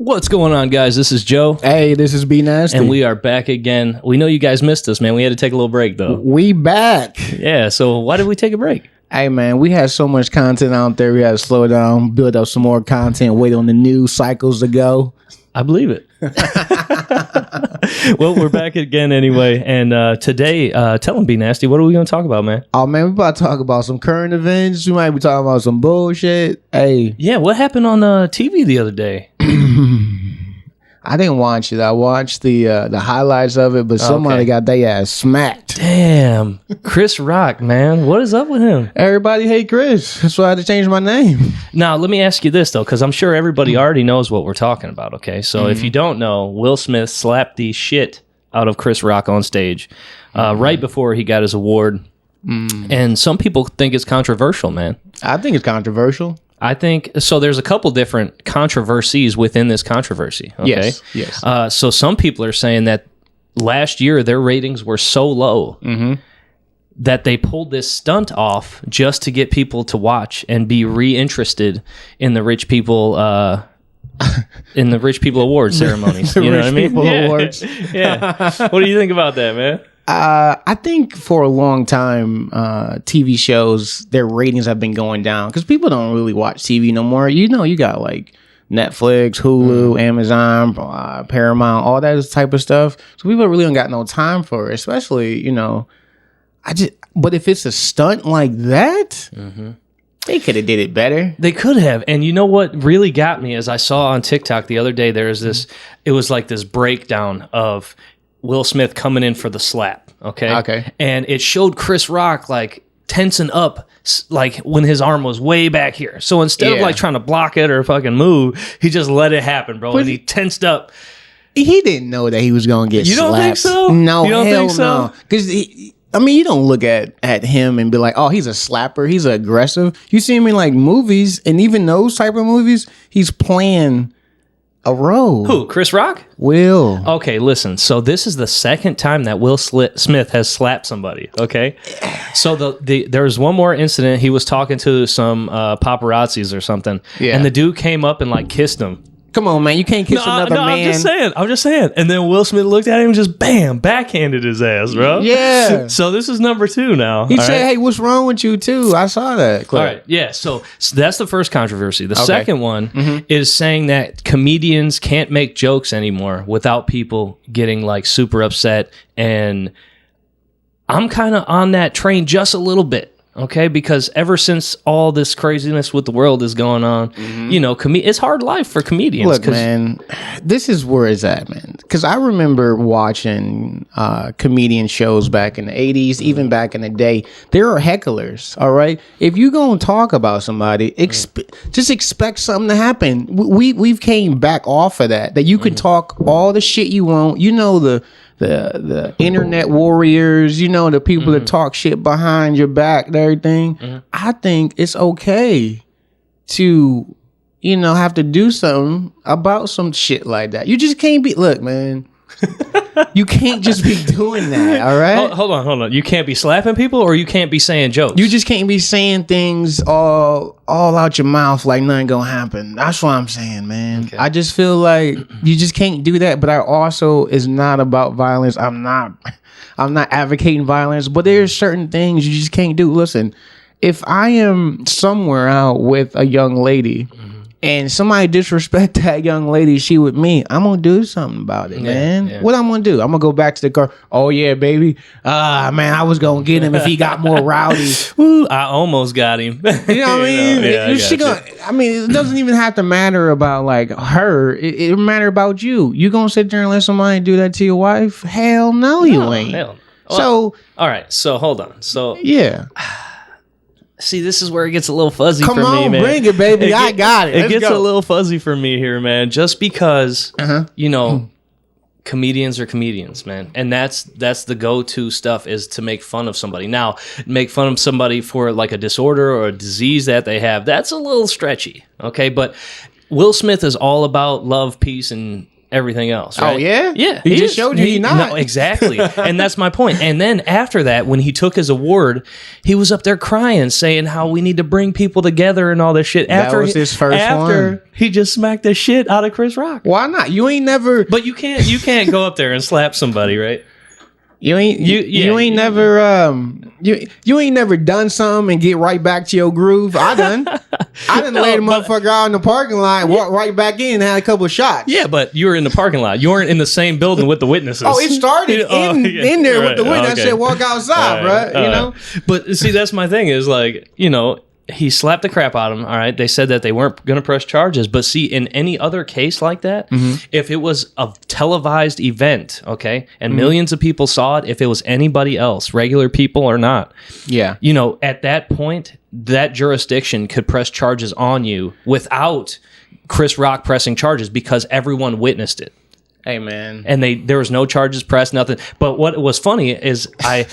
What's going on, guys? This is Joe. Hey, this is B Nasty. And we are back again. We know you guys missed us, man. We had to take a little break, though. We back. Yeah, so why did we take a break? Hey, man, we had so much content out there. We had to slow down, build up some more content, wait on the news cycles to go. I believe it. Well, we're back again anyway. And today, tell them, B Nasty, what are we going to talk about, man? Oh, man, we about to talk about some current events. We might be talking about some bullshit. Hey. Yeah, what happened on TV the other day? I didn't watch it. I watched the highlights of it, but somebody got their ass smacked. Damn. Chris Rock, man. What is up with him? Everybody hate Chris. That's why I had to change my name. Now, let me ask you this, though, because I'm sure everybody already knows what we're talking about, okay? So if you don't know, Will Smith slapped the shit out of Chris Rock on stage right before he got his award. And some people think it's controversial, man. I think it's controversial. I think so. There's a couple different controversies within this controversy. Okay? Yes. So some people are saying that last year their ratings were so low that they pulled this stunt off just to get people to watch and be reinterested in the rich people award ceremonies. The you know rich what I mean? people awards. Yeah. What do you think about that, man? I think for a long time, TV shows, their ratings have been going down because people don't really watch TV no more. You know, you got like Netflix, Hulu, Amazon, Paramount, all that type of stuff. So people really don't got no time for it, especially, you know, but if it's a stunt like that, they could have did it better. They could have. And you know what really got me is I saw on TikTok the other day, there was this, it was like this breakdown of Will Smith coming in for the slap, okay? And it showed Chris Rock, like, tensing up, like, when his arm was way back here. So instead of, like, trying to block it or fucking move, he just let it happen, bro. And he tensed up. He didn't know that he was going to get slapped. You don't think so? No, you don't hell think so? No. Because, I mean, you don't look at him and be like, oh, he's a slapper. He's aggressive. You see him in, like, movies, and even those type of movies, he's playing a role. Who? Chris Rock? Will. Okay, listen. So this is the second time that Will Smith has slapped somebody. Okay, so there was one more incident. He was talking to some paparazzis or something, and the dude came up and like kissed him. Come on, man! You can't kiss another man. I'm just saying. And then Will Smith looked at him and just bam, backhanded his ass, bro. Yeah. So this is number 2 now. He said, "Hey, what's wrong with you too?" I saw that clip. All right. Yeah. So that's the first controversy. The second one is saying that comedians can't make jokes anymore without people getting like super upset. And I'm kind of on that train just a little bit. Okay, because ever since all this craziness with the world is going on, you know, it's hard life for comedians. Look, man, this is where it's at, man. Because I remember watching comedian shows back in the 80s, even back in the day. There are hecklers, all right? If you're going to talk about somebody, just expect something to happen. We've came back off of that you can talk all the shit you want. You know, the internet warriors, you know, the people that talk shit behind your back and everything. I think it's okay to, you know, have to do something about some shit like that. You just can't be, look, man, you can't just be doing that, all right? Hold on. You can't be slapping people or you can't be saying jokes? You just can't be saying things all out your mouth like nothing gonna happen. That's what I'm saying, man. Okay. I just feel like you just can't do that. But I also is not about violence. I'm not advocating violence, but there's certain things you just can't do. Listen, if I am somewhere out with a young lady and somebody disrespect that young lady, she with me, I'm gonna do something about it, man. Yeah. What I'm gonna do? I'm gonna go back to the car. Oh yeah, baby. Man, I was gonna get him if he got more rowdy. Ooh, I almost got him. You know what I mean? It doesn't even have to matter about like her. It matter about you. You gonna sit there and let somebody do that to your wife? Hell no, you ain't. Hell. So all right. So hold on. So yeah. See, this is where it gets a little fuzzy for me, man. Come on, bring it, baby. I got it. It gets a little fuzzy for me here, man. Just because, you know, comedians are comedians, man. And that's the go-to stuff is to make fun of somebody. Now, make fun of somebody for like a disorder or a disease that they have, that's a little stretchy, okay? But Will Smith is all about love, peace, and everything else. Right? Oh yeah, yeah. He just showed you he's not. No, exactly, and that's my point. And then after that, when he took his award, he was up there crying, saying how we need to bring people together and all this shit. That was his first one. He just smacked the shit out of Chris Rock. Why not? You ain't never. But you can't go up there and slap somebody, right? You ain't never done something and get right back to your groove. I done laid a motherfucker out in the parking lot, walked right back in and had a couple of shots. Yeah, but you were in the parking lot. You weren't in the same building with the witnesses. Oh, it started in there with the witness. Okay. I said, walk outside, right, bro. You know? But see, that's my thing is like, he slapped the crap out of him. All right. They said that they weren't going to press charges. But see, in any other case like that, if it was a televised event, okay, and millions of people saw it, if it was anybody else, regular people or not, at that point, that jurisdiction could press charges on you without Chris Rock pressing charges because everyone witnessed it. Hey, man. And there was no charges pressed, nothing. But what was funny is I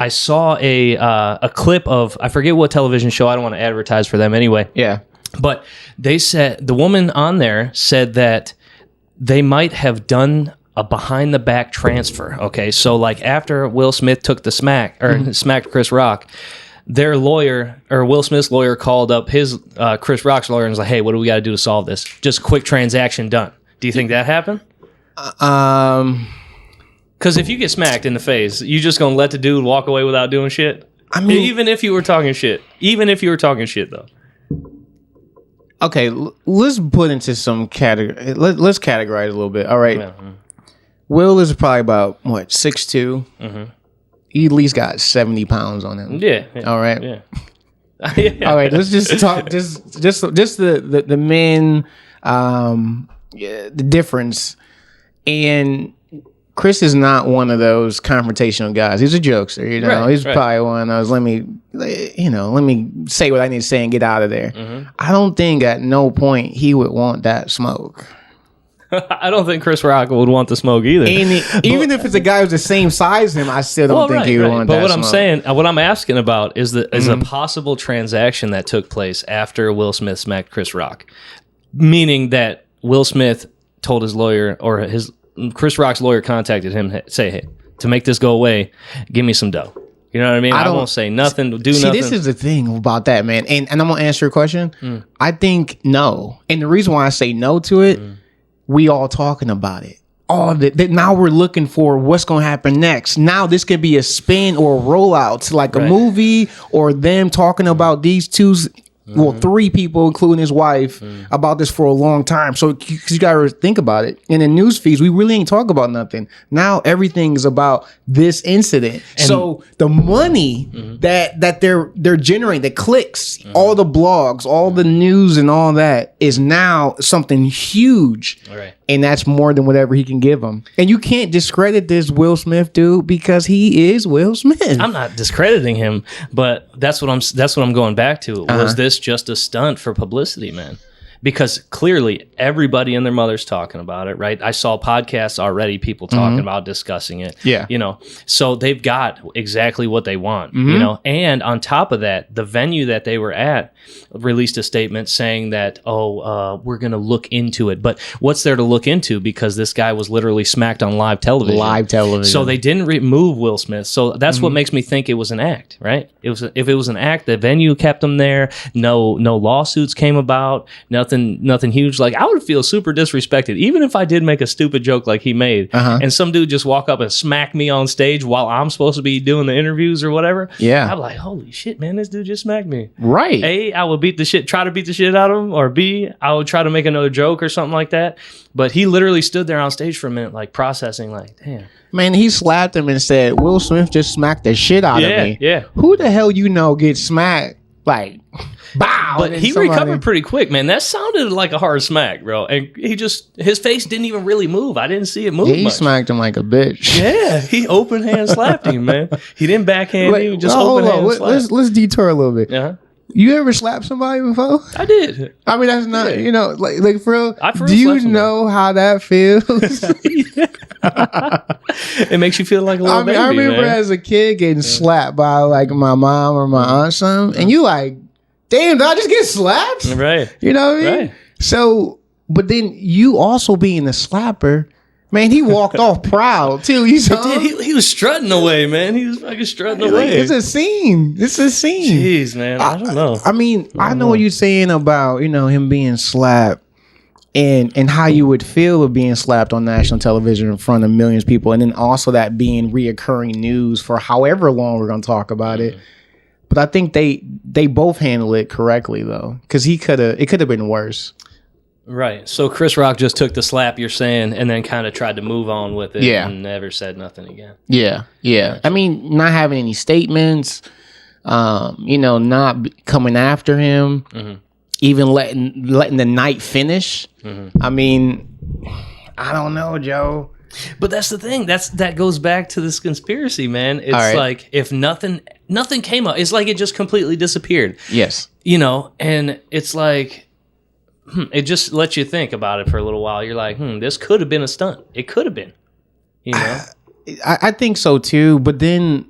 saw a clip of, I forget what television show. I don't want to advertise for them anyway. Yeah. But they said, the woman on there said that they might have done a behind the back transfer. Okay. So like after Will Smith took the smacked Chris Rock, their lawyer or Will Smith's lawyer called up his Chris Rock's lawyer and was like, hey, what do we got to do to solve this? Just quick transaction done. Do you think that happened? Because if you get smacked in the face, you just gonna let the dude walk away without doing shit? I mean, even if you were talking shit, though. Okay, let's put into some category. Let's categorize a little bit. All right, Will is probably about 6'2". He at least got 70 pounds on him. Yeah. All right. Yeah. All right. Let's just talk. Just the men. The difference. And Chris is not one of those confrontational guys. He's a jokester, He's probably one of those, let me say what I need to say and get out of there. I don't think at no point he would want that smoke. I don't think Chris Rock would want the smoke either. Even if it's a guy who's the same size as him, I still don't think he would want that smoke. But what I'm asking about is a possible transaction that took place after Will Smith smacked Chris Rock. Meaning that Will Smith told his lawyer, or Chris Rock's lawyer contacted him, say, hey, to make this go away, give me some dough. You know what I mean? I won't say nothing, do nothing. See, this is the thing about that, man. And I'm going to answer your question. I think no. And the reason why I say no to it, we all talking about it. Now we're looking for what's going to happen next. Now this could be a spin or a rollout to like a movie or them talking about these two. Well, 3 people, including his wife, about this for a long time. So you got to think about it. And in news feeds, we really ain't talk about nothing. Now everything is about this incident. And so the money that they're generating, the clicks, all the blogs, all the news and all that is now something huge. All right. And that's more than whatever he can give them. And you can't discredit this Will Smith dude because he is Will Smith. I'm not discrediting him, but that's what I'm going back to. Was this just a stunt for publicity, man? Because clearly everybody and their mother's talking about it, right? I saw podcasts already, people talking about discussing it. Yeah. So they've got exactly what they want, and on top of that, the venue that they were at released a statement saying that, we're going to look into it. But what's there to look into? Because this guy was literally smacked on live television. So they didn't remove Will Smith. So that's what makes me think it was an act, right? If it was an act, the venue kept him there. No lawsuits came about. Nothing huge. Like, I would feel super disrespected, even if I did make a stupid joke like he made, and some dude just walk up and smack me on stage while I'm supposed to be doing the interviews or whatever. Yeah. I'm like, holy shit, man, this dude just smacked me. Right. A, I would try to beat the shit out of him, or B, I would try to make another joke or something like that. But he literally stood there on stage for a minute, like processing, like, damn. Man, he slapped him and said, Will Smith just smacked the shit out of me. Yeah. Who the hell gets smacked? Like, bow. But he recovered pretty quick, man. That sounded like a hard smack, bro. And his face didn't even really move. I didn't see it move. He smacked him like a bitch. Yeah, he open hand slapped him, man. He didn't backhand him, just open hand slapped. Let's detour a little bit. Uh-huh. You ever slapped somebody before? I did. I mean, that's not, like for real. Do you know how that feels? It makes you feel like a little baby, I remember as a kid getting slapped by like my mom or my aunt or something, and you like, damn, did I just get slapped? Right. You know what I mean? Right. So, but then you also being the slapper, Man, he walked off proud too. He was strutting away, man. He was fucking strutting away. It's a scene. Jeez, man. I don't know. I mean, I know what you're saying about, him being slapped and how you would feel of being slapped on national television in front of millions of people. And then also that being reoccurring news for however long we're going to talk about it. But I think they both handle it correctly though. Cause it could have been worse. Right. So Chris Rock just took the slap, you're saying, and then kind of tried to move on with it and never said nothing again. Yeah. I mean, not having any statements, not coming after him, even letting the night finish. I mean, I don't know, Joe. But that's the thing. That goes back to this conspiracy, man. It's like if nothing came up, it's like it just completely disappeared. Yes. And it's like, it just lets you think about it for a little while. You're like, this could have been a stunt. It could have been, I think so too. But then,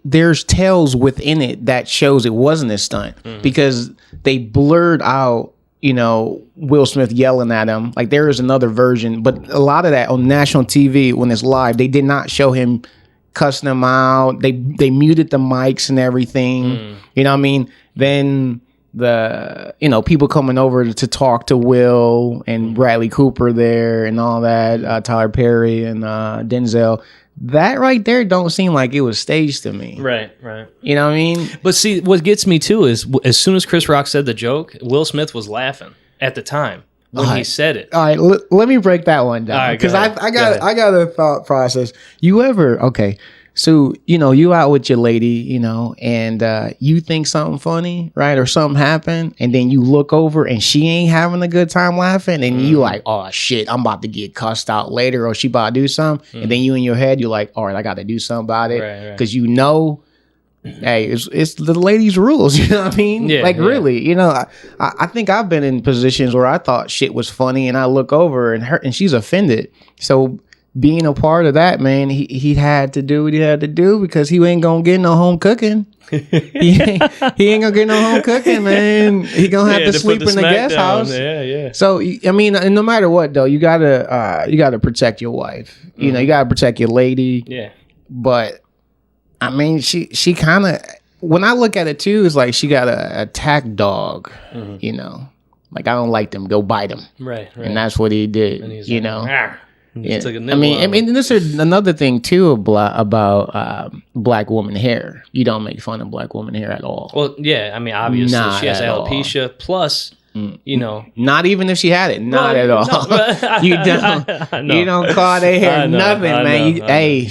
there's tales within it that shows it wasn't a stunt because they blurred out, Will Smith yelling at him. Like there is another version, but a lot of that on national TV when it's live, they did not show him cussing him out. They muted the mics and everything. You know what I mean? Then the people coming over to talk to Will and Bradley Cooper there and all that, Tyler Perry and Denzel, that right there don't seem like it was staged to me. Right. You know what I mean? But see, what gets me too is as soon as Chris Rock said the joke, Will Smith was laughing at the time when he said it. All right, let me break that one down because I got a thought process. So, you out with your lady, and you think something funny, right? Or something happened, and then you look over and she ain't having a good time laughing, and you like, oh shit, I'm about to get cussed out later, or she about to do something. And then you in your head, you're like, all right, I got to do something about it. Because hey, it's the lady's rules, you know what I mean? Yeah, really, I think I've been in positions where I thought shit was funny, and I look over and she's offended. So being a part of that, man, he had to do what he had to do because he ain't gonna get no home cooking. he ain't gonna get no home cooking, man. He gonna have to sleep in the guest house. Yeah. So I mean, no matter what, though, you gotta protect your wife. You gotta protect your lady. Yeah. But I mean, she kind of, when I look at it too, it's like she got a attack dog. Like I don't like them, go bite him. Right. And that's what he did. And he's Yeah. I mean, this is another thing too about black woman hair. You don't make fun of black woman hair at all. Well, yeah, I mean, obviously she has alopecia. Plus, not even if she had it, not at all. No, you don't. You don't call their hair nothing, man.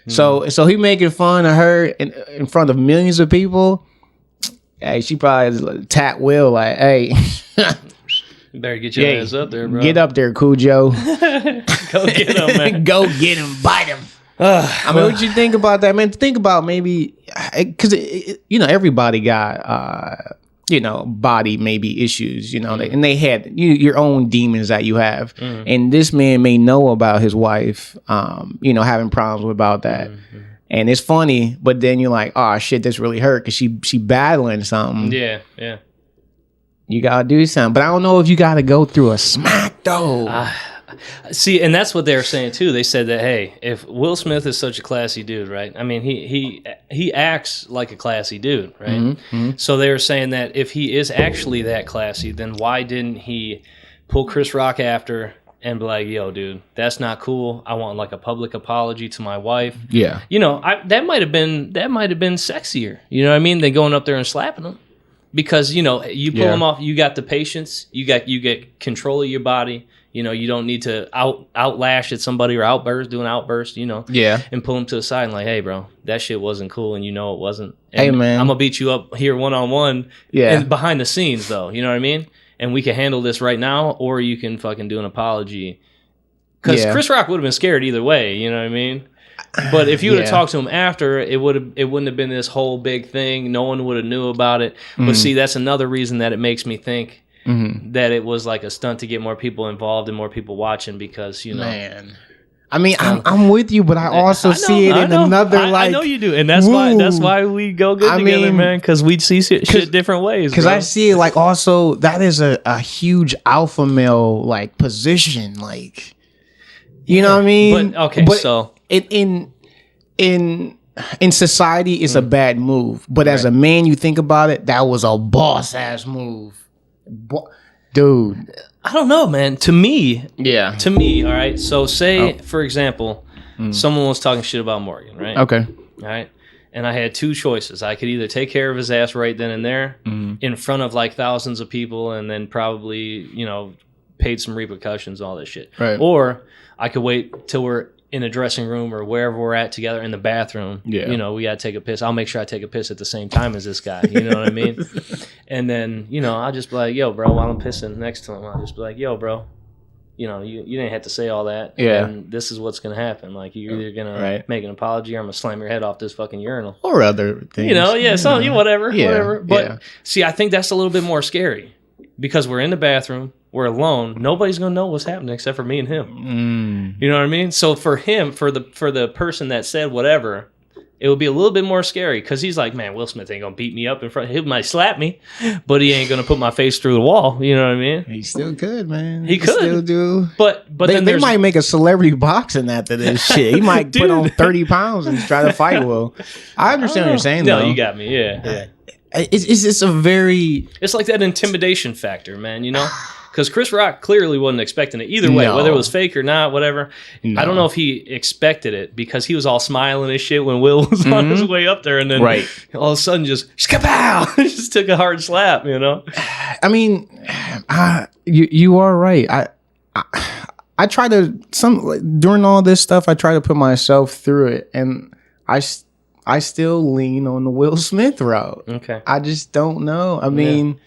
So he making fun of her in front of millions of people. Hey, she probably tap Will like, hey. You better get your ass up there, bro. Get up there, Cujo. Go get him, man. Go get him, bite him. I mean, what you think about that, man? Think about maybe, because everybody got body maybe issues, and they had your own demons that you have, and this man may know about his wife, having problems about that. And it's funny, but then you're like, oh shit, this really hurt because she battling something. Yeah. You gotta do something, but I don't know if you gotta go through a smack though. See, and that's what they were saying too. They said that, hey, if Will Smith is such a classy dude, right? I mean, he acts like a classy dude, right? So they were saying that if he is actually that classy, then why didn't he pull Chris Rock after and be like, yo, dude, that's not cool. I want like a public apology to my wife. Yeah. That might have been sexier. You know what I mean? Than going up there and slapping him. Because, you pull them off, you got the patience, you get control of your body, you don't need to outlash at somebody or do an outburst, and pull them to the side and like, hey, bro, that shit wasn't cool and it wasn't. And hey, man. I'm going to beat you up here one-on-one and behind the scenes, though, you know what I mean? And we can handle this right now, or you can fucking do an apology. Because Chris Rock would have been scared either way, you know what I mean? But if you would have talked to him after, it wouldn't have been this whole big thing. No one would have knew about it. But see, that's another reason that it makes me think that it was like a stunt to get more people involved and more people watching because, Man. I mean, I'm with you, but I also see it in another I know you do, and that's why we go good together, man. Because we see shit different ways. Because I see it like also that is a huge alpha male like position, like. You know what I mean? But okay, so in society, it's a bad move. But as a man, you think about it, that was a boss ass move, dude. I don't know, man. To me, all right. So say, for example, someone was talking shit about Morgan, right? Okay. All right. And I had two choices. I could either take care of his ass right then and there in front of like thousands of people and then probably, paid some repercussions, all this shit. Right. Or I could wait till we're in a dressing room or wherever we're at together in the bathroom. Yeah. We got to take a piss. I'll make sure I take a piss at the same time as this guy. You know what I mean? And then, I'll just be like, yo, bro, while I'm pissing next to him, I'll just be like, yo, bro, you didn't have to say all that. Yeah. And this is what's going to happen. Like, you're either going to make an apology or I'm going to slam your head off this fucking urinal. Or other things. Whatever. But see, I think that's a little bit more scary because we're in the bathroom. We're alone. Nobody's gonna know what's happening except for me and him. You know what I mean? So for him, for the person that said whatever, it would be a little bit more scary because he's like, man, Will Smith ain't gonna beat me up in front. He might slap me, but he ain't gonna put my face through the wall. You know what I mean? He still could, man. He could still do. But then they might make a celebrity boxing after this shit. He might put on 30 pounds and try to fight Will. I understand what you're saying. No, though. you got me. Yeah. It's a very. It's like that intimidation factor, man. Because Chris Rock clearly wasn't expecting it either way, whether it was fake or not, whatever. No. I don't know if he expected it because he was all smiling and shit when Will was on his way up there, and then all of a sudden just kapow, just took a hard slap, I mean, you are right. I try to during all this stuff, I try to put myself through it, and I still lean on the Will Smith route. Okay, I just don't know. I mean.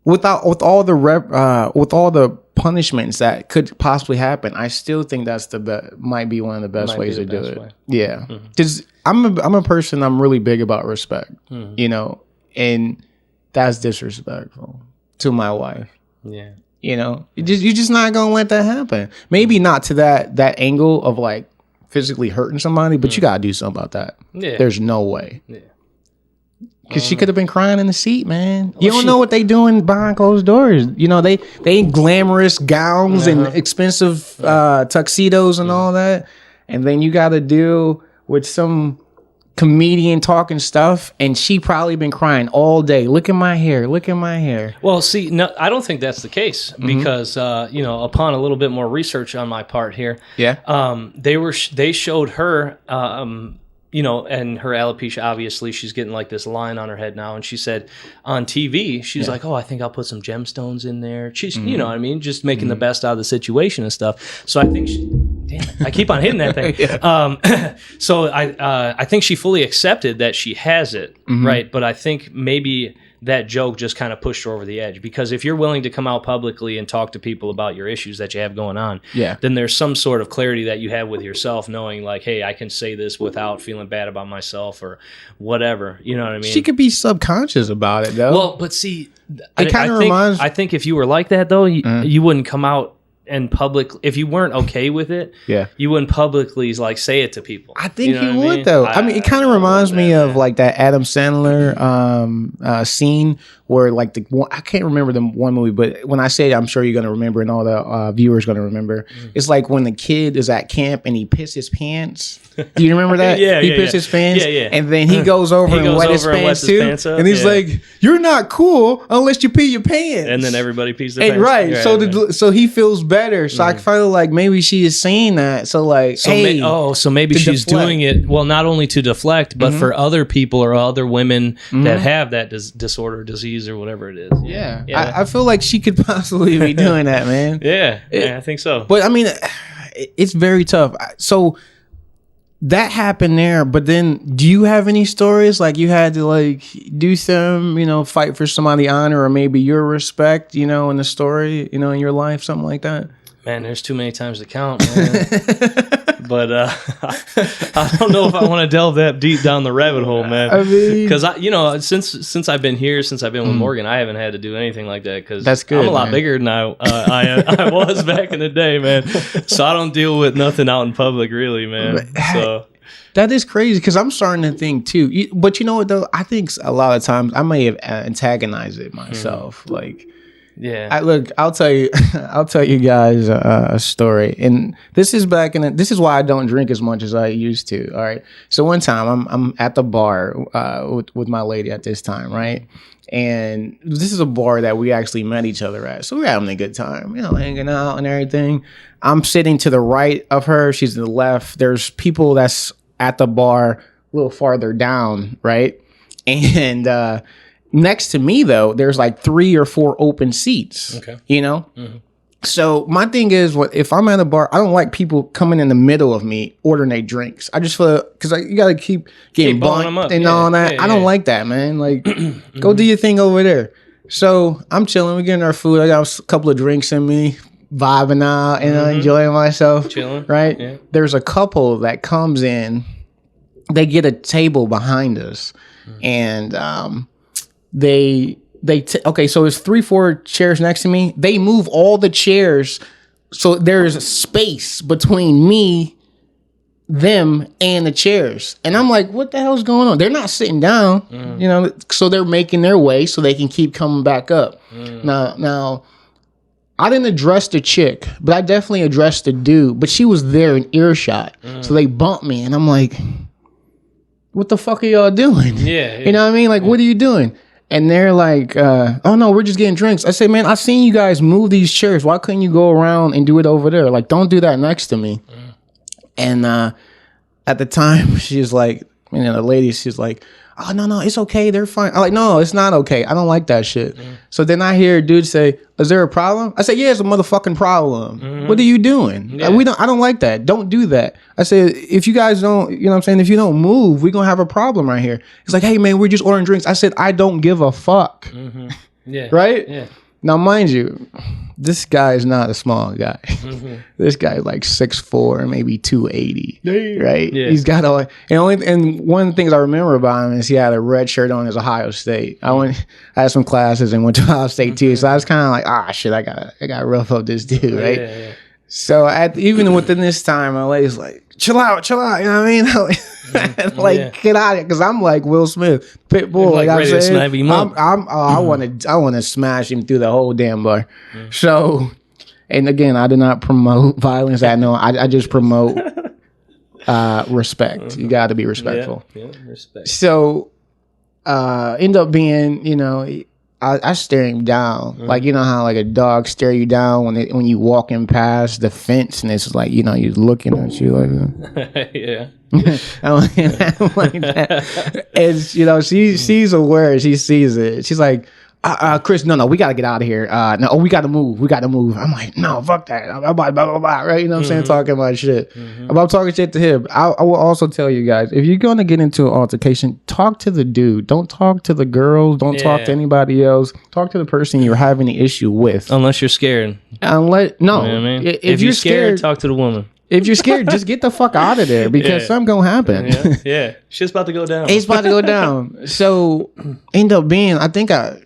With all the punishments that could possibly happen, I still think that's might be one of the best ways to do it. Yeah, because I'm a person. I'm really big about respect, and that's disrespectful to my wife. Yeah, you're just not gonna let that happen. Maybe not to that angle of like physically hurting somebody, but you gotta do something about that. Yeah, there's no way. Yeah. Because she could have been crying in the seat, man. You don't know what they doing behind closed doors. They ain't glamorous gowns and expensive tuxedos and all that. And then you got to deal with some comedian talking stuff. And she probably been crying all day. Look at my hair. Look at my hair. Well, see, no, I don't think that's the case because, upon a little bit more research on my part here, they showed her... and her alopecia, obviously, she's getting like this line on her head now. And she said on TV, she's like, oh, I think I'll put some gemstones in there. She's, you know what I mean? Just making the best out of the situation and stuff. So I think damn it, I keep on hitting that thing. So I think she fully accepted that she has it, right? But I think maybe that joke just kind of pushed her over the edge because if you're willing to come out publicly and talk to people about your issues that you have going on, then there's some sort of clarity that you have with yourself knowing like, hey, I can say this without feeling bad about myself or whatever. You know what I mean? She could be subconscious about it though. Well, but see, I think if you were like that though, you wouldn't come out and public if you weren't okay with it, you wouldn't publicly like say it to people. I think you would though. I mean, it kind of reminds me of like that Adam Sandler scene where like I can't remember the one movie, but when I say it, I'm sure you're gonna remember, and all the viewers gonna remember. It's like when the kid is at camp and he pissed his pants. Do you remember that? He pissed his pants. Yeah. And then he goes over and wet his pants too. And he's like, "You're not cool unless you pee your pants." And then everybody pees their pants. Right. So he feels better. So I feel like maybe she is saying that. So like, so maybe she's doing it. Well, not only to deflect, but for other people or other women that have that disorder, disease, or whatever it is. Yeah. I feel like she could possibly be doing that, man. Yeah, I think so. But I mean, it's very tough. So that happened there, but then do you have any stories like you had to like do some, fight for somebody's honor or maybe your respect, in the story, in your life, something like that? Man, there's too many times to count, man. But I don't know if I want to delve that deep down the rabbit hole, man. I mean, because since I've been here, since I've been with Morgan, I haven't had to do anything like that. Because that's good. I'm a lot bigger than I was back in the day, man. So I don't deal with nothing out in public, really, man. So that is crazy because I'm starting to think too. But you know what though? I think a lot of times I may have antagonized it myself, like. Yeah. I'll tell you, I'll tell you guys a story, and this is this is why I don't drink as much as I used to. All right. So one time I'm at the bar with my lady at this time, right? And this is a bar that we actually met each other at. So we're having a good time, hanging out and everything. I'm sitting to the right of her. She's to the left. There's people that's at the bar a little farther down, right? And next to me, though, there's like 3 or 4 open seats. Okay. Mm-hmm. So my thing is, if I'm at a bar, I don't like people coming in the middle of me ordering their drinks. I just feel because you got to keep getting bumped and all that. I don't like that, man. Like, go do your thing over there. So I'm chilling. We're getting our food. I got a couple of drinks in me, vibing out, enjoying myself. Chilling. Right? Yeah. There's a couple that comes in. They get a table behind us, and okay, so it's 3-4 chairs next to me. They move all the chairs, so there's space between me, them, and the chairs. And I'm like, what the hell's going on? They're not sitting down, so they're making their way so they can keep coming back up. Now, I didn't address the chick, but I definitely addressed the dude. But she was there in earshot, so they bumped me, and I'm like, what the fuck are y'all doing? Yeah. You know what I mean? Like, what are you doing? And they're like, oh, no, we're just getting drinks. I say, man, I seen you guys move these chairs. Why couldn't you go around and do it over there? Like, don't do that next to me. And at the time, she's like, the lady, she's like, oh, no, it's okay. They're fine. I'm like, no, it's not okay. I don't like that shit. So then I hear a dude say, is there a problem? I say, yeah, it's a motherfucking problem. What are you doing? Yeah. I don't like that. Don't do that. I said, if you guys don't, you know what I'm saying? If you don't move, we're going to have a problem right here. He's like, hey, man, we're just ordering drinks. I said, I don't give a fuck. Yeah. Right? Yeah. Now, mind you, this guy is not a small guy. This guy is like 6'4", maybe 280. Right? Yeah. He's got all. And one of the things I remember about him is he had a red shirt on as Ohio State. I had some classes and went to Ohio State too. So I was kind of like, shit, I got rough up this dude, right? Yeah. So even within this time, my lady's like, chill out, you know what I mean? Get out of here, because I'm like Will Smith, pit bull. Like I'm saying, I want to smash him through the whole damn bar. So, and again, I do not promote violence. I just promote respect. You got to be respectful. Yeah, respect. So, end up being, I stare him down, like how like a dog stare you down when you walking past the fence, and it's like you're looking at you like yeah. I'm like that. And she's aware, she sees it. She's like, Chris, no, we gotta get out of here. No, we gotta move. I'm like, no, fuck that. Blah, blah, blah, right? You know what I'm saying? Talking about shit. About talking shit to him. I will also tell you guys, if you're gonna get into an altercation, talk to the dude. Don't talk to the girls. Don't talk to anybody else. Talk to the person you're having the issue with. Unless you're scared. No. You know what I mean? If you're scared, talk to the woman. If you're scared, just get the fuck out of there, because something gonna happen. Yeah. Shit's about to go down. It's about to go down. So, end up being,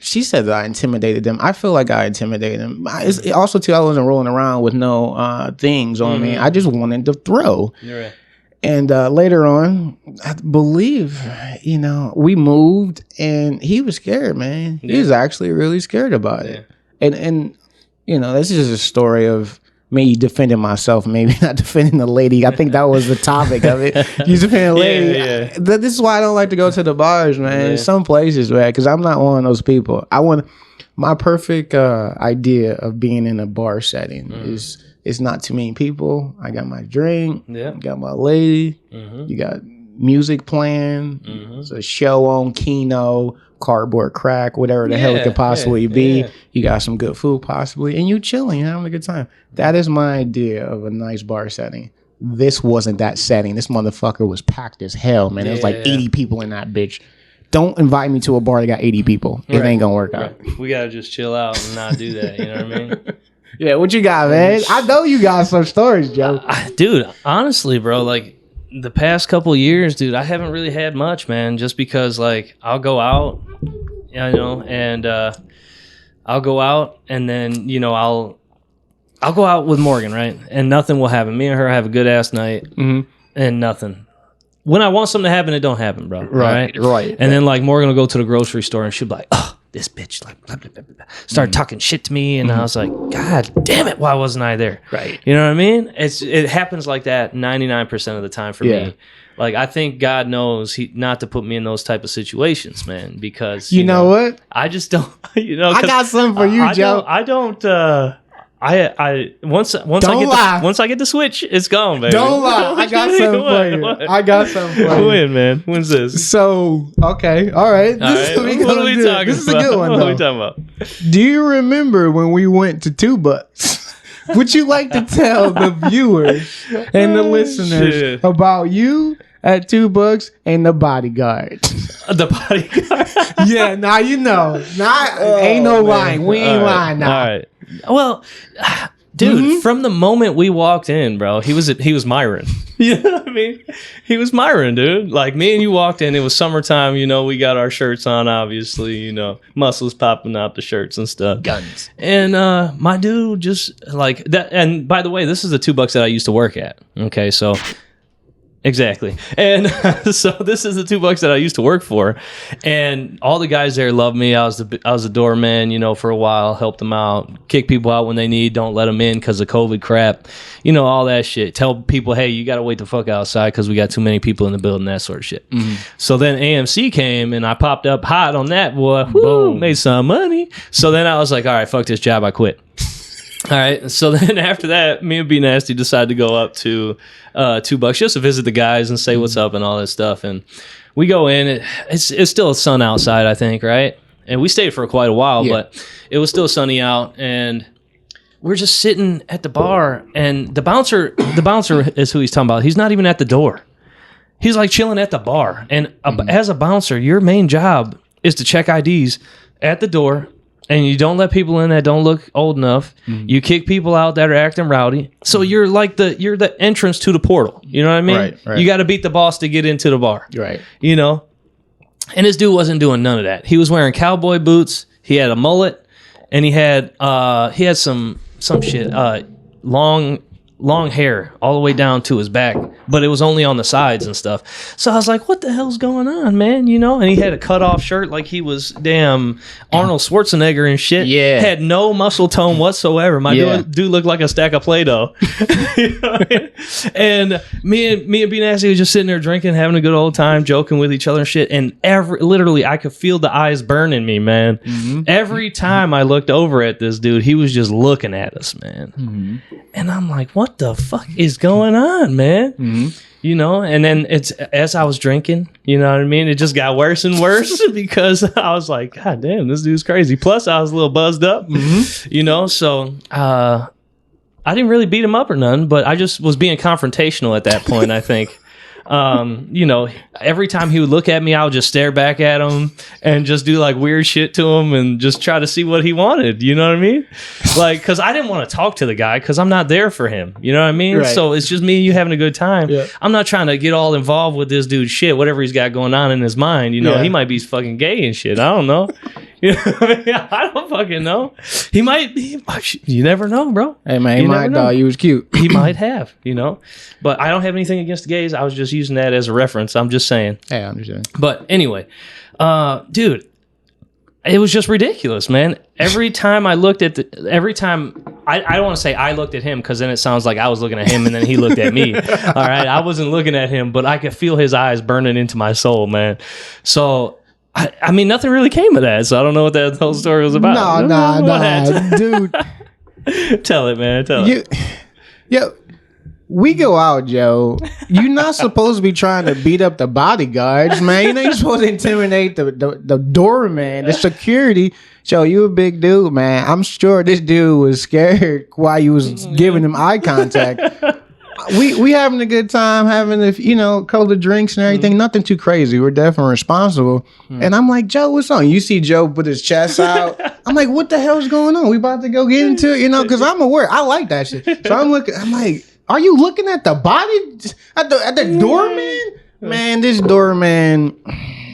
she said that I intimidated them. I feel like I intimidated them. Also, too, I wasn't rolling around with no things on me. I just wanted to throw. You're right. And later on, I believe, we moved, and he was scared, man. He was actually really scared about it. And this is a story of me defending myself, maybe not defending the lady. I think that was the topic of it. You defending the lady. Yeah. This is why I don't like to go to the bars, man. Yeah. Some places, man, because I'm not one of those people. My perfect idea of being in a bar setting is it's not too many people. I got my drink. Yeah. Got my lady. You got music playing. It's a show on Keno, cardboard crack, whatever the hell it could possibly be. You got some good food possibly, and you chilling, having a good time. That is my idea of a nice bar setting. This wasn't that setting. This motherfucker was packed as hell, man. There was like 80 people in that bitch. Don't invite me to a bar that got 80 people. It ain't gonna work out. We gotta just chill out and not do that. You know what I mean? Yeah, what you got, man? I know you got some stories, Joe. Dude, honestly, bro, like, the past couple years, dude, I haven't really had much, man, just because, like, I'll go out, and I'll go out, and then, I'll go out with Morgan, right? And nothing will happen. Me and her have a good-ass night, and nothing. When I want something to happen, it don't happen, bro. Right. And then, like, Morgan will go to the grocery store, and she'll be like, oh, this bitch like blah, blah, blah, blah, started talking shit to me, and I was like, God damn it, why wasn't I there? Right. You know what I mean? It happens like that 99% of the time for me. Like, I think God knows not to put me in those type of situations, man, because you know what? I just don't. You know, I got something for you, Joe. I don't. Once I get the switch, it's gone, baby. Don't lie. I got something for you. I got something for you. When, man? When's this? So, okay. All right. What are we talking about? This is a good one, though. What are we talking about? Do you remember when we went to $2? Would you like to tell the viewers and the listeners about you at $2 and the bodyguard? The bodyguard? Yeah, now you know. Ain't no lying. We ain't lying now. All right. Well, dude, from the moment we walked in, bro, he was Myron. You know what I mean? He was Myron, dude. Like, me and you walked in, it was summertime, you know, we got our shirts on, obviously, you know, muscles popping out the shirts and stuff. Guns. And my dude just like that. And by the way, this is the $2 that I used to work at. Okay, so exactly. And so this is the $2 that I used to work for, and all the guys there love me. I was the doorman, you know, for a while, helped them out, kick people out when they need, don't let them in because of COVID crap, you know, all that shit. Tell people, hey, you got to wait the fuck outside because we got too many people in the building, that sort of shit. So then AMC came and I popped up hot on that, boy. Boom, made some money. So then I was like, all right, fuck this job, I quit. All right, so then after that, me and B Nasty decided to go up to $2 just to visit the guys and say what's up and all that stuff. And we go in. It's still sun outside, I think, right? And we stayed for quite a while, but it was still sunny out. And we're just sitting at the bar, and the bouncer is who he's talking about. He's not even at the door. He's like chilling at the bar. And as a bouncer, your main job is to check IDs at the door. And you don't let people in that don't look old enough. You kick people out that are acting rowdy. So you're like you're the entrance to the portal. You know what I mean? Right. You got to beat the boss to get into the bar. Right. You know? And this dude wasn't doing none of that. He was wearing cowboy boots. He had a mullet, and he had some shit, long hair all the way down to his back, but it was only on the sides and stuff. So I was like, what the hell's going on, man? You know? And he had a cut off shirt like he was damn Arnold Schwarzenegger and shit. Yeah. Had no muscle tone whatsoever. My dude looked like a stack of Play-Doh. You know what I mean? And me and B Nasty was just sitting there drinking, having a good old time, joking with each other and shit. And literally I could feel the eyes burning me, man. Every time I looked over at this dude, he was just looking at us, man. And I'm like, what the fuck is going on, man? You know, and then as I was drinking, you know what I mean? It just got worse and worse because I was like, God damn, this dude's crazy. Plus, I was a little buzzed up, you know, so I didn't really beat him up or nothing, but I just was being confrontational at that point, I think. You know, every time he would look at me, I would just stare back at him and just do like weird shit to him and just try to see what he wanted. You know what I mean? Like, cause I didn't want to talk to the guy cause I'm not there for him. You know what I mean? Right. So it's just me and you having a good time. Yeah. I'm not trying to get all involved with this dude's shit, whatever he's got going on in his mind. You know, he might be fucking gay and shit. I don't know. You know what I mean? I don't fucking know. He might. You never know, bro. Hey man, he might thought you was cute. He might have, you know. But I don't have anything against the gays. I was just using that as a reference. I'm just saying. Hey, I understand. But anyway, dude, it was just ridiculous, man. Every time I looked at I don't want to say I looked at him because then it sounds like I was looking at him and then he looked at me. All right, I wasn't looking at him, but I could feel his eyes burning into my soul, man. So. I mean, nothing really came of that, so I don't know what that whole story was about. No, dude. Tell it, man. Tell it. Yo, we go out, Joe. You're not supposed to be trying to beat up the bodyguards, man. You know you're supposed to intimidate the doorman, the security. Joe, you a big dude, man. I'm sure this dude was scared while you was giving him eye contact. We having a good time, having a couple of drinks and everything. Nothing too crazy. We're definitely responsible. And I'm like, Joe, what's on? You see Joe put his chest out. I'm like, what the hell's going on? We about to go get into it, because I'm aware. I like that shit. So I'm looking. I'm like, are you looking at the body at the doorman? Man, this doorman,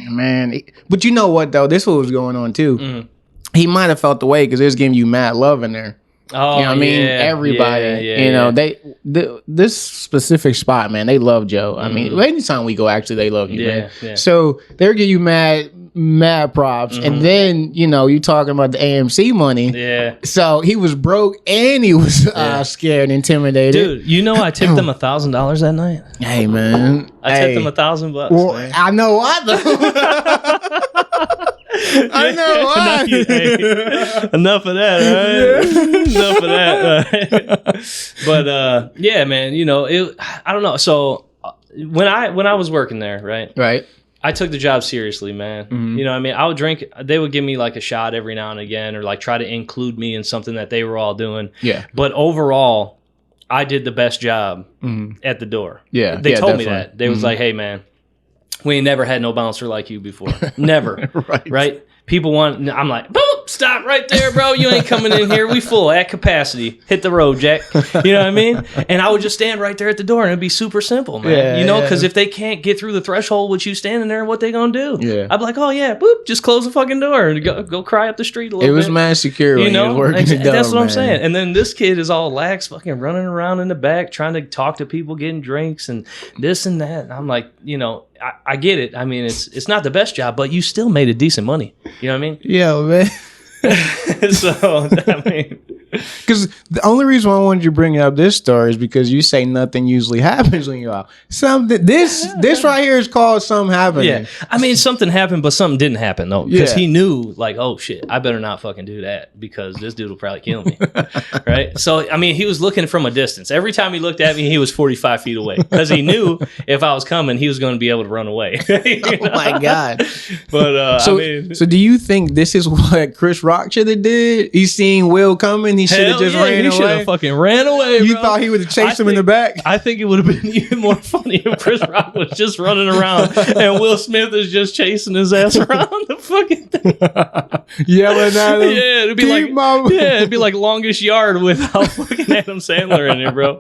man. But you know what though? This was going on too. He might have felt the way because they was giving you mad love in there. Oh, you know what I mean? Everybody, you know, this specific spot, man, they love Joe. I mean, anytime we go, actually, they love you, man. Yeah. So they'll give you mad props. And then, you know, you talking about the AMC money. Yeah. So he was broke and he was scared, intimidated. Dude, you know, I tipped them $1,000 that night. Hey, man. I tipped them $1,000. Well, man. I know why, though. I know why. Enough of that, right? Enough of that, right? But yeah, man, you know, I don't know. So when I was working there, right, I took the job seriously, man. You know what I mean? I would drink. They would give me like a shot every now and again, or like try to include me in something that they were all doing. Yeah. But overall, I did the best job at the door. Yeah. They told me that. They was like, hey, man, we ain't never had no bouncer like you before. Never. Right? People want, I'm like, boop, stop right there, bro. You ain't coming in here. We full at capacity. Hit the road, Jack. You know what I mean? And I would just stand right there at the door and it'd be super simple, man. Yeah, you know, because if they can't get through the threshold with you standing there, what they gonna do? Yeah. I'd be like, oh yeah, boop, just close the fucking door and go cry up the street a little bit. It was man secure when you know? Working That's what I'm saying. And then this kid is all lax, fucking running around in the back, trying to talk to people, getting drinks and this and that. And I'm like, you know, I get it. I mean, it's not the best job, but you still made a decent money. You know what I mean? Yeah, man. So, I mean... Because the only reason why I wanted you to bring up this story is because you say nothing usually happens when you're out. This right here is called something happening. Yeah, I mean something happened, but something didn't happen though. Because he knew, like, oh shit, I better not fucking do that because this dude will probably kill me, right? So I mean, he was looking from a distance. Every time he looked at me, he was 45 feet away because he knew if I was coming, he was going to be able to run away. Oh my god! But so do you think this is what Chris Rock should have did? He seen Will coming. He should have just ran away. He should have fucking ran away, bro. You thought he would have chased him in the back? I think it would have been even more funny if Chris Rock was just running around and Will Smith is just chasing his ass around the fucking thing. Yelling at him. Yeah, it'd be like Longest Yard without fucking Adam Sandler in it, bro.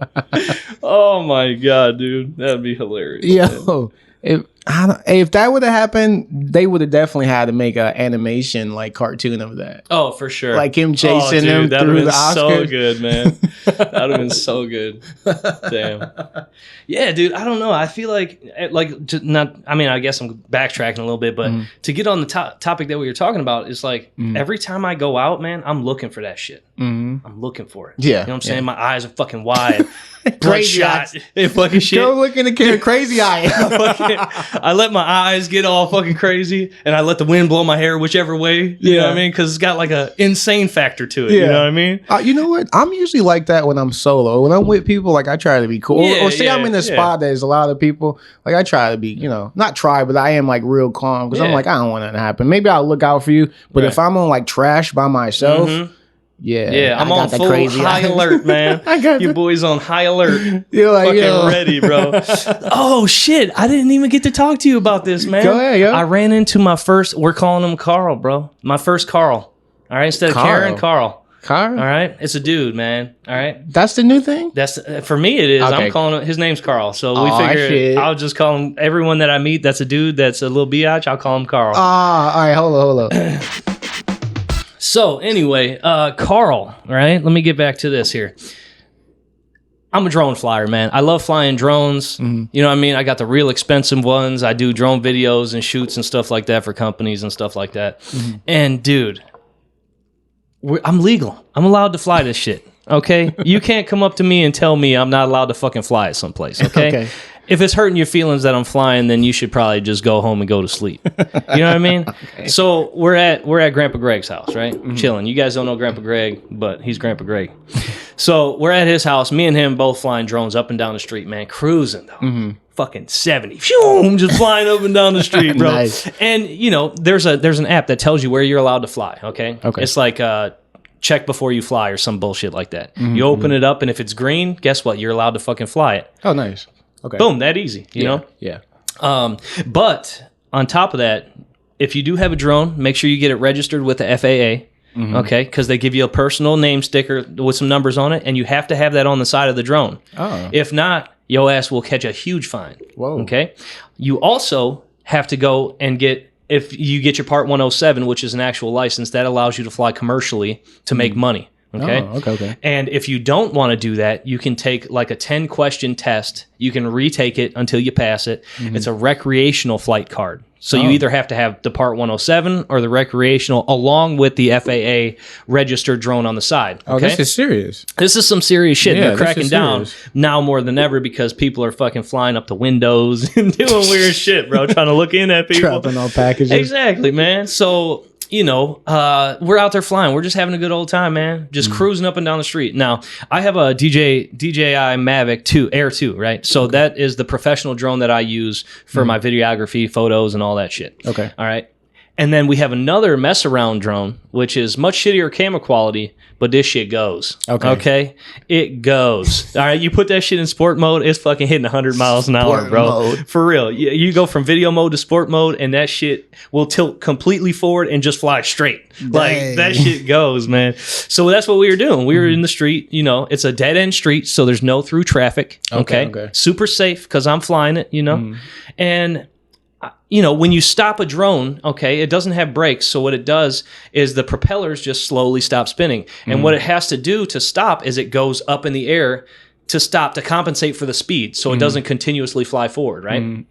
Oh my god, dude. That'd be hilarious. Yo, if that would have happened, they would have definitely had to make an animation like cartoon of that. Oh, for sure. Like him chasing him through the Oscars. So good, man. That would have been so good. Damn. Yeah, dude. I don't know. I feel like I guess I'm backtracking a little bit, but to get on the topic that we were talking about is like every time I go out, man, I'm looking for that shit. I'm looking for it. Yeah. You know what I'm saying? My eyes are fucking wide. Crazy eyes. Fucking shit. Go look in the camera. Crazy eye. I let my eyes get all fucking crazy and I let the wind blow my hair whichever way. You know what I mean? Because it's got like a insane factor to it. You know what I mean? You know what? I'm usually like that when I'm solo. When I'm with people, like I try to be cool. Or say I'm in a spot that there's a lot of people. Like I try to be, you know, not try, but I am like real calm because I'm like, I don't want that to happen. Maybe I'll look out for you. But if I'm on like trash by myself, yeah, I'm on full high alert, man. Your boy's on high alert. You're like, fucking ready, bro. Oh shit, I didn't even get to talk to you about this, man. Go ahead, yo. I ran into my first. We're calling him Carl, bro. My first Carl. All right, instead of Karen, Carl. Carl. All right, it's a dude, man. All right, that's the new thing. That's for me. It is. Okay. I'm calling him. His name's Carl. So we figure I'll just call him. Everyone that I meet that's a dude that's a little biatch, I'll call him Carl. All right, hold on. So anyway, Carl, right? Let me get back to this here. I'm a drone flyer, man. I love flying drones. You know what I mean? I got the real expensive ones. I do drone videos and shoots and stuff like that for companies and stuff like that. And dude, I'm legal. I'm allowed to fly this shit. Okay? You can't come up to me and tell me I'm not allowed to fucking fly it someplace. Okay? If it's hurting your feelings that I'm flying, then you should probably just go home and go to sleep. You know what I mean? So we're at Grandpa Greg's house, right? Chilling. You guys don't know Grandpa Greg, but he's Grandpa Greg. So we're at his house. Me and him both flying drones up and down the street, man, cruising though. Fucking 70, just flying up and down the street, bro. Nice. And you know, there's an app that tells you where you're allowed to fly. Okay. It's like check before you fly or some bullshit like that. You open it up, and if it's green, guess what? You're allowed to fucking fly it. Oh, nice. Okay. Boom, that easy, you know? Yeah. But on top of that, if you do have a drone, make sure you get it registered with the FAA, okay? Because they give you a personal name sticker with some numbers on it, and you have to have that on the side of the drone. Oh. If not, your ass will catch a huge fine. Whoa. Okay? You also have to go and if you get your Part 107, which is an actual license, that allows you to fly commercially to make money. Okay? Oh, okay. And if you don't want to do that, you can take like a 10-question test. You can retake it until you pass it. It's a recreational flight card. So you either have to have the Part 107 or the recreational along with the FAA registered drone on the side. Okay? Oh, this is serious. This is some serious shit. Yeah, They're cracking down now more than ever because people are fucking flying up the windows and doing weird shit, bro, trying to look in at people. Dropping all packages. Exactly, man. So, you know, we're out there flying. We're just having a good old time, man. Just cruising up and down the street. Now, I have a DJI Mavic 2, Air 2, right? So that is the professional drone that I use for my videography, photos, and all that shit. Okay. All right. And then we have another mess around drone, which is much shittier camera quality, but this shit goes. Okay? It goes. All right, you put that shit in sport mode, it's fucking hitting 100 miles an hour, bro. Mode. For real. You go from video mode to sport mode, and that shit will tilt completely forward and just fly straight. Dang. Like, that shit goes, man. So that's what we were doing. We were in the street, you know, it's a dead-end street, so there's no through traffic. Okay. Super safe, because I'm flying it, you know? And you know, when you stop a drone, okay, it doesn't have brakes. So what it does is the propellers just slowly stop spinning. And what it has to do to stop is it goes up in the air to stop, to compensate for the speed. So it doesn't continuously fly forward, right?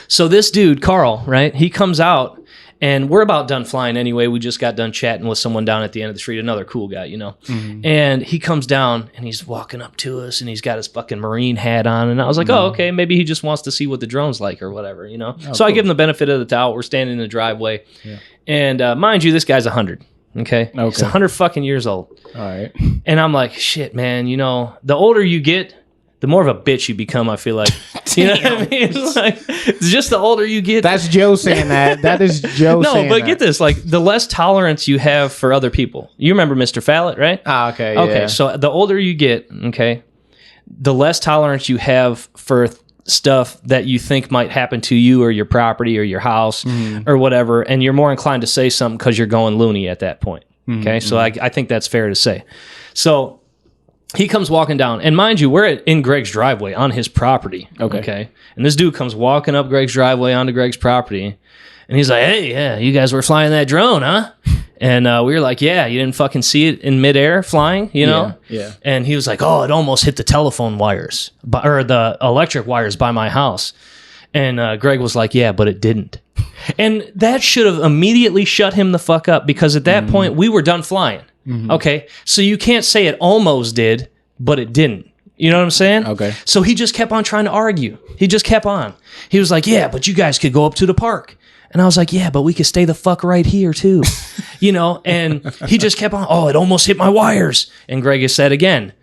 So this dude, Carl, right, he comes out and we're about done flying anyway. We just got done chatting with someone down at the end of the street, another cool guy, you know. And he comes down and he's walking up to us and he's got his fucking Marine hat on. And I was like, oh, okay, maybe he just wants to see what the drone's like or whatever, you know. So cool. I give him the benefit of the doubt. We're standing in the driveway. Yeah. And mind you, this guy's 100. Okay. He's 100 fucking years old. All right. And I'm like, shit, man, you know, the older you get, the more of a bitch you become, I feel like. You know what I mean? It's like, just the older you get. That's Joe saying that. That is Joe saying that. No, but get this. Like, the less tolerance you have for other people. You remember Mr. Fallett, right? Ah, okay, Okay, yeah. So the older you get, okay, the less tolerance you have for stuff that you think might happen to you or your property or your house or whatever, and you're more inclined to say something because you're going loony at that point. Okay, so I think that's fair to say. So he comes walking down, and mind you, we're in Greg's driveway on his property. Okay. And this dude comes walking up Greg's driveway onto Greg's property, and he's like, hey, yeah, you guys were flying that drone, huh? And we were like, yeah, you didn't fucking see it in midair flying, you know? Yeah. And he was like, oh, it almost hit the telephone wires, or the electric wires by my house. And Greg was like, yeah, but it didn't. And that should have immediately shut him the fuck up, because at that point, we were done flying. Okay, so you can't say it almost did, but it didn't. You know what I'm saying? Okay. So he just kept on trying to argue. He just kept on. He was like, yeah, but you guys could go up to the park. And I was like, yeah, but we could stay the fuck right here too. You know, and he just kept on, oh, it almost hit my wires. And Greg has said again,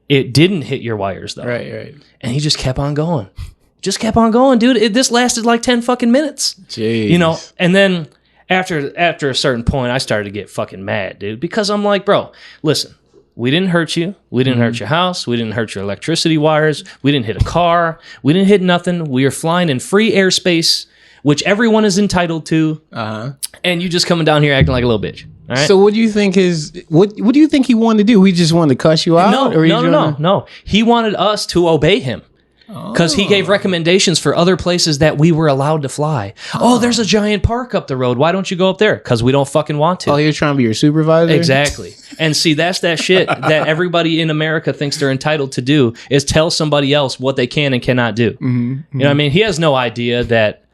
it didn't hit your wires though. Right. And he just kept on going. Just kept on going, dude. This lasted like 10 fucking minutes. Jeez. You know, and then after a certain point, I started to get fucking mad, dude, because I'm like, bro, listen, we didn't hurt you. We didn't hurt your house. We didn't hurt your electricity wires. We didn't hit a car. We didn't hit nothing. We are flying in free airspace, which everyone is entitled to. And you just coming down here acting like a little bitch. All right? So what do you think what do you think he wanted to do? He just wanted to cuss you out? No. He wanted us to obey him. Because he gave recommendations for other places that we were allowed to fly. Oh, there's a giant park up the road. Why don't you go up there? Because we don't fucking want to. Oh, he was trying to be your supervisor? Exactly. And see, that's that shit that everybody in America thinks they're entitled to do, is tell somebody else what they can and cannot do. You know what I mean? He has no idea that,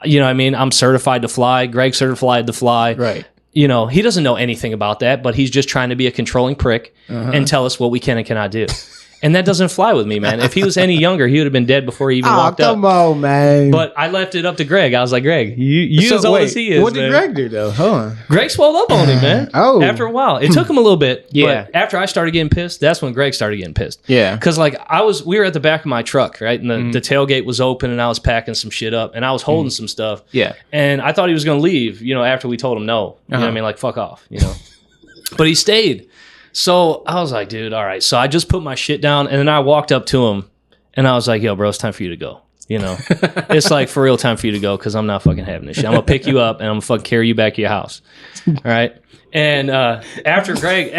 you know what I mean, I'm certified to fly. Greg's certified to fly. Right. You know, he doesn't know anything about that, but he's just trying to be a controlling prick and tell us what we can and cannot do. And that doesn't fly with me, man. If he was any younger, he would have been dead before he even walked up. Come on, man. But I left it up to Greg. I was like, Greg, you as old as he is, what did Greg do, though? Hold on. Greg swelled up on him, man. After a while. It took him a little bit. Yeah. But after I started getting pissed, that's when Greg started getting pissed. Yeah. Because, like, we were at the back of my truck, right? And the tailgate was open, and I was packing some shit up, and I was holding some stuff. Yeah. And I thought he was going to leave, you know, after we told him no. You know what I mean? Like, fuck off, you know? But he stayed. So I was like, dude, all right. So I just put my shit down, and then I walked up to him, and I was like, yo, bro, it's time for you to go. You know, it's like for real time for you to go, because I'm not fucking having this shit. I'm going to pick you up, and I'm going to fucking carry you back to your house. All right? And after Greg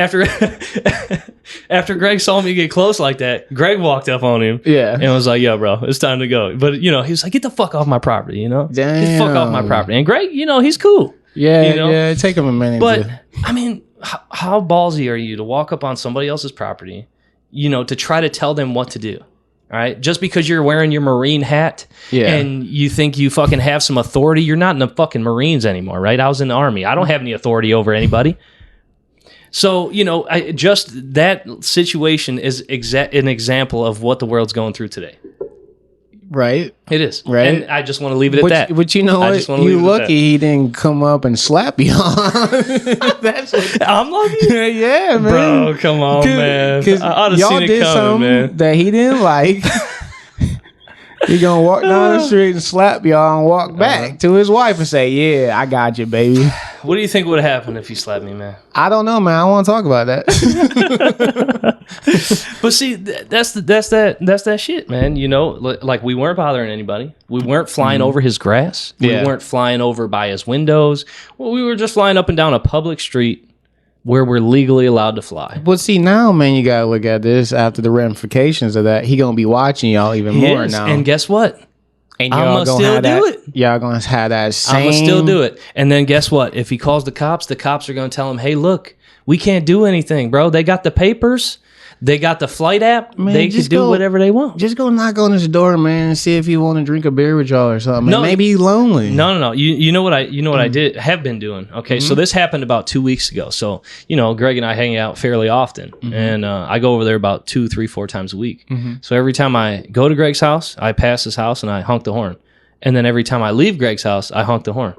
saw me get close like that, Greg walked up on him and was like, yo, bro, it's time to go. But, you know, he was like, get the fuck off my property, you know? Damn. Get the fuck off my property. And Greg, you know, he's cool. Yeah, you know? Yeah, take them a minute. But I mean, how ballsy are you to walk up on somebody else's property, you know, to try to tell them what to do? All right, just because you're wearing your Marine hat and you think you fucking have some authority, you're not in the fucking Marines anymore, right? I was in the Army. I don't have any authority over anybody. So, you know, just that situation is an example of what the world's going through today. Right. It is. Right. And I just want to leave it at that. But you know what? You lucky he didn't come up and slap you. That's what, I'm lucky? Yeah, man. Bro, come on, man. Because y'all did something that he didn't like. He gonna walk down the street and slap y'all and walk back to his wife and say, "Yeah, I got you, baby." What do you think would have happened if he slapped me, man? I don't know, man. I want to talk about that. But see, that's that shit, man. You know, like we weren't bothering anybody. We weren't flying over his grass. We weren't flying over by his windows. Well, we were just flying up and down a public street where we're legally allowed to fly. But see, now, man, you gotta look at this after the ramifications of that. He gonna be watching y'all even more now. And guess what? And I'm gonna still do it. Y'all gonna have that same. I'm gonna still do it. And then guess what? If he calls the cops are gonna tell him, "Hey, look, we can't do anything, bro. They got the papers. They got the flight app. Man, they can do whatever they want." Just go knock on his door, man, and see if he want to drink a beer with y'all or something. No, maybe he's lonely. No. You know what I have been doing. Okay, so this happened about 2 weeks ago. So you know, Greg and I hang out fairly often, and I go over there about 2, 3, 4 times a week. So every time I go to Greg's house, I pass his house and I honk the horn. And then every time I leave Greg's house, I honk the horn.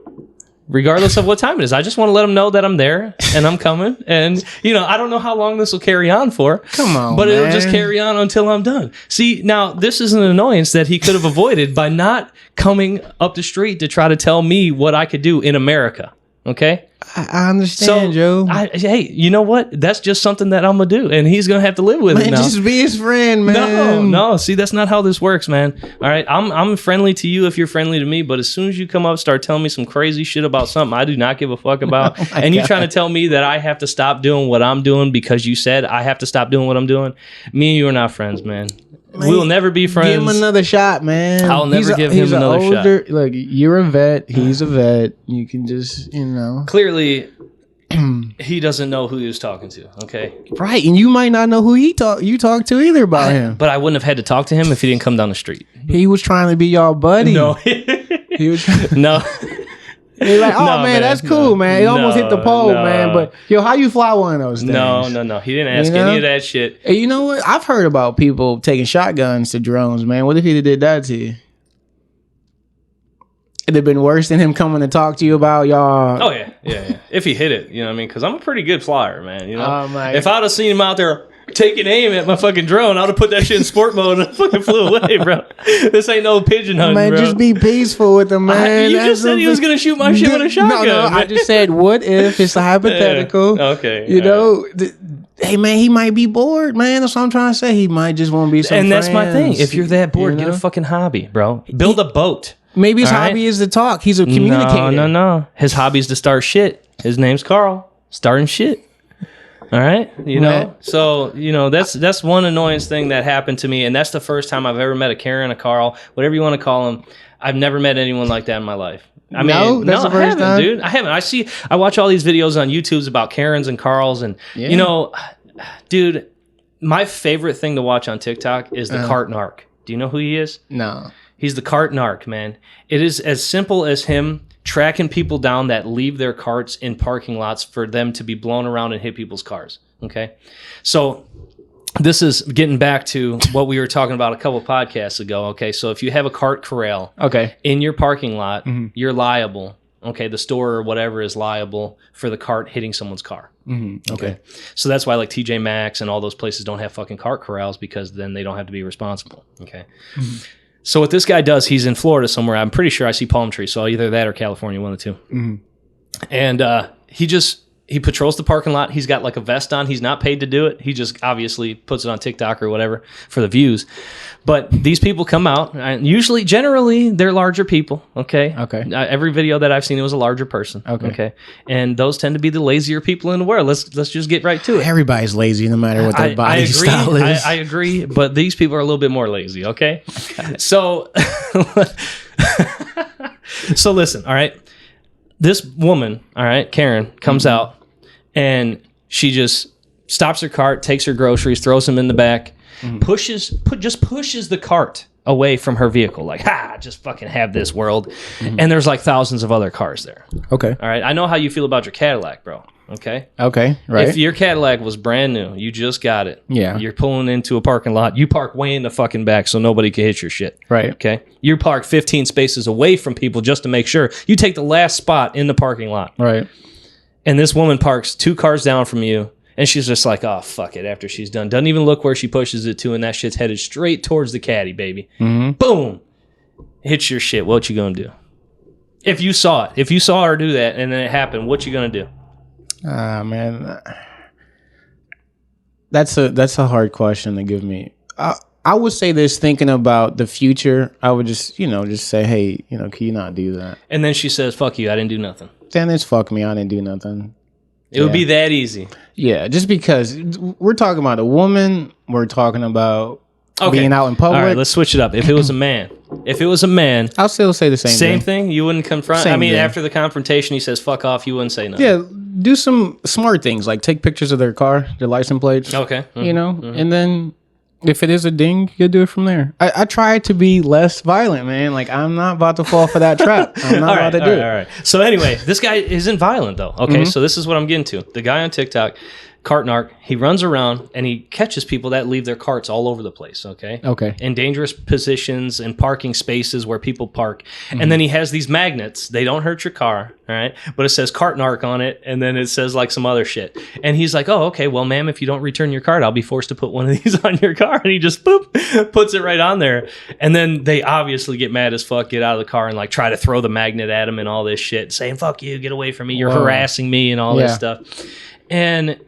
Regardless of what time it is. I just want to let them know that I'm there and I'm coming. And, you know, I don't know how long this will carry on for. Come on, but it'll just carry on until I'm done. See, now, this is an annoyance that he could have avoided by not coming up the street to try to tell me what I could do in America. Okay? I understand, Joe. Hey, you know what? That's just something that I'm going to do. And he's going to have to live with it now. Just be his friend, man. No. See, that's not how this works, man. All right? I'm friendly to you if you're friendly to me. But as soon as you come up, start telling me some crazy shit about something I do not give a fuck about. And you're trying to tell me that I have to stop doing what I'm doing because you said I have to stop doing what I'm doing. Me and you are not friends, man. We will never be friends. Give him another shot, man. I'll never give him another shot. Look, you're a vet. He's a vet. You can just, you know. Clearly, he doesn't know who he was talking to, okay? Right, and you might not know who you talk to either about him. But I wouldn't have had to talk to him if he didn't come down the street. He was trying to be y'all buddy. No. He was No. He's like, oh, man, that's cool, man. It almost hit the pole, man. But, yo, how you fly one of those things? No. He didn't ask any of that shit. Hey, you know what? I've heard about people taking shotguns to drones, man. What if he did that to you? It'd have been worse than him coming to talk to you about y'all. Oh, yeah. If he hit it, you know what I mean? Because I'm a pretty good flyer, man. You know, if I'd have seen him out there taking aim at my fucking drone, I'd have put that shit in sport mode and I fucking flew away, bro. This ain't no pigeon hunting, man, bro. Just be peaceful with him, man. You just said he was going to shoot my shit with a shotgun. No, I just said, what if it's a hypothetical? Yeah. Okay. You know, hey, man, he might be bored, man. That's what I'm trying to say. He might just want to be some And friends. That's my thing. If you're that bored, get a fucking hobby, bro. Build a boat. Maybe his hobby is to talk. He's a communicator. No. His hobby is to start shit. His name's Carl. Starting shit. All right, you know, so you know that's one annoyance thing that happened to me, and that's the first time I've ever met a Karen, a Carl, whatever you want to call them. I've never met anyone like that in my life. I mean, that's the first time, dude. I haven't. I watch all these videos on YouTube about Karens and Carls, and you know, dude, my favorite thing to watch on TikTok is the cart narc. Do you know who he is? No, he's the cart narc, man. It is as simple as him tracking people down that leave their carts in parking lots for them to be blown around and hit people's cars. Okay. So this is getting back to what we were talking about a couple podcasts ago. Okay. So if you have a cart corral in your parking lot, you're liable. Okay. The store or whatever is liable for the cart hitting someone's car. Okay. So that's why like TJ Maxx and all those places don't have fucking cart corrals, because then they don't have to be responsible. Okay. So what this guy does, he's in Florida somewhere. I'm pretty sure I see palm trees. So either that or California, one of the two. And he patrols the parking lot. He's got like a vest on. He's not paid to do it. He just obviously puts it on TikTok or whatever for the views. But these people come out, and generally, they're larger people. Okay. Every video that I've seen, it was a larger person. Okay. And those tend to be the lazier people in the world. Let's just get right to it. Everybody's lazy, no matter what their body style is. I agree, but these people are a little bit more lazy. Okay. So, so listen. All right. this woman, all right, Karen, comes out and she just stops her cart, takes her groceries, throws them in the back, pushes the cart away from her vehicle, like, just fucking have this world. And there's like thousands of other cars there. Okay. All right. I know how you feel about your Cadillac, bro. Okay. Okay. Right. If your Cadillac was brand new, you just got it. Yeah. You're pulling into a parking lot. You park way in the fucking back so nobody can hit your shit. Right. Okay. You park 15 spaces away from people just to make sure. You take the last spot in the parking lot. Right. And this woman parks 2 cars down from you. And she's just like, oh, fuck it. After she's done. Doesn't even look where she pushes it to. And that shit's headed straight towards the caddy, baby. Boom. Hits your shit. What you gonna do? If you saw it. If you saw her do that and then it happened, what you gonna do? Man. That's a hard question to give me. I would say this, thinking about the future. I would just say, hey, can you not do that? And then she says, fuck you. I didn't do nothing. Then it's fuck me. I didn't do nothing. It would be that easy. Yeah, just because we're talking about a woman, we're talking about being out in public. All right, let's switch it up. If it was a man, I'll still say the same thing. You wouldn't confront. After the confrontation, he says "fuck off." You wouldn't say nothing. Yeah, do some smart things like take pictures of their car, their license plates. Okay, and then if it is a ding, you do it from there. I try to be less violent, man. Like, I'm not about to fall for that trap. I'm not about to do it. All right. So anyway, this guy isn't violent though. Okay, so this is what I'm getting to. The guy on TikTok, Cart Narc, he runs around and he catches people that leave their carts all over the place. Okay. In dangerous positions and parking spaces where people park. And then he has these magnets. They don't hurt your car. All right. But it says Cart Narc on it. And then it says like some other shit. And he's like, oh, okay. Well, ma'am, if you don't return your cart, I'll be forced to put one of these on your car. And he just puts it right on there. And then they obviously get mad as fuck, get out of the car and like try to throw the magnet at him and all this shit, saying, fuck you, get away from me. You're harassing me and all this stuff. And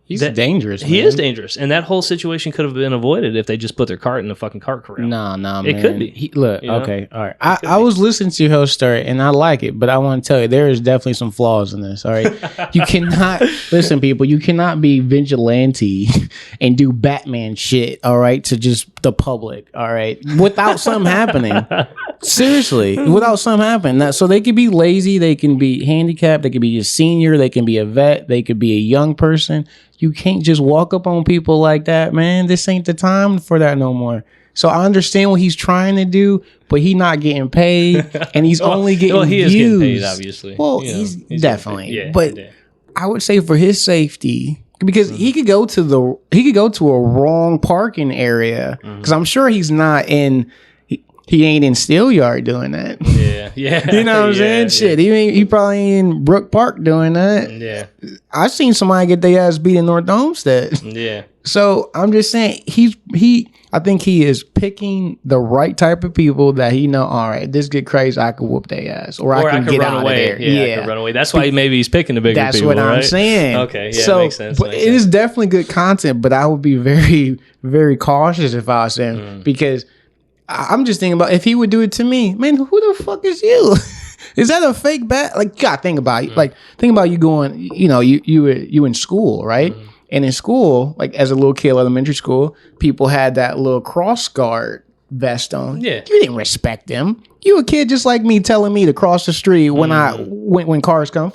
he's dangerous. He is dangerous, and that whole situation could have been avoided if they just put their cart in the fucking cart corral. Nah, man. It could be. Okay, all right. I was listening to your whole story, and I like it, but I want to tell you there is definitely some flaws in this. All right, you cannot listen, people. You cannot be vigilante and do Batman shit. All right, to just the public. All right, without something happening. Seriously, without something happening. So they could be lazy, they can be handicapped, they could be a senior, they can be a vet, they could be a young person. You can't just walk up on people like that, man. This ain't the time for that no more. So I understand what he's trying to do, but he's not getting paid, and he's only getting he views. Is getting paid, obviously. Well, he's definitely. Yeah, but I would say for his safety, because he could go to a wrong parking area, because I'm sure he's not in. He ain't in Steelyard doing that. Yeah. You know what I'm saying? Yeah. Shit, he probably ain't in Brook Park doing that. Yeah. I seen somebody get their ass beat in North Homestead. Yeah. So I'm just saying I think he is picking the right type of people that he know. All right, this get crazy, I can whoop their ass, or I can get run out away. of there. Yeah, I can run away. That's why maybe he's picking the bigger people. That's what I'm saying. Okay, yeah, makes sense. But it is definitely good content. But I would be very, very cautious if I was him because. I'm just thinking about if he would do it to me, man. Who the fuck is you? Is that a fake bat? Like, you gotta think about it. Like, think about you going. You in school, right? And in school, like as a little kid, elementary school, people had that little cross guard vest on. Yeah, you didn't respect them. You a kid just like me, telling me to cross the street when cars come.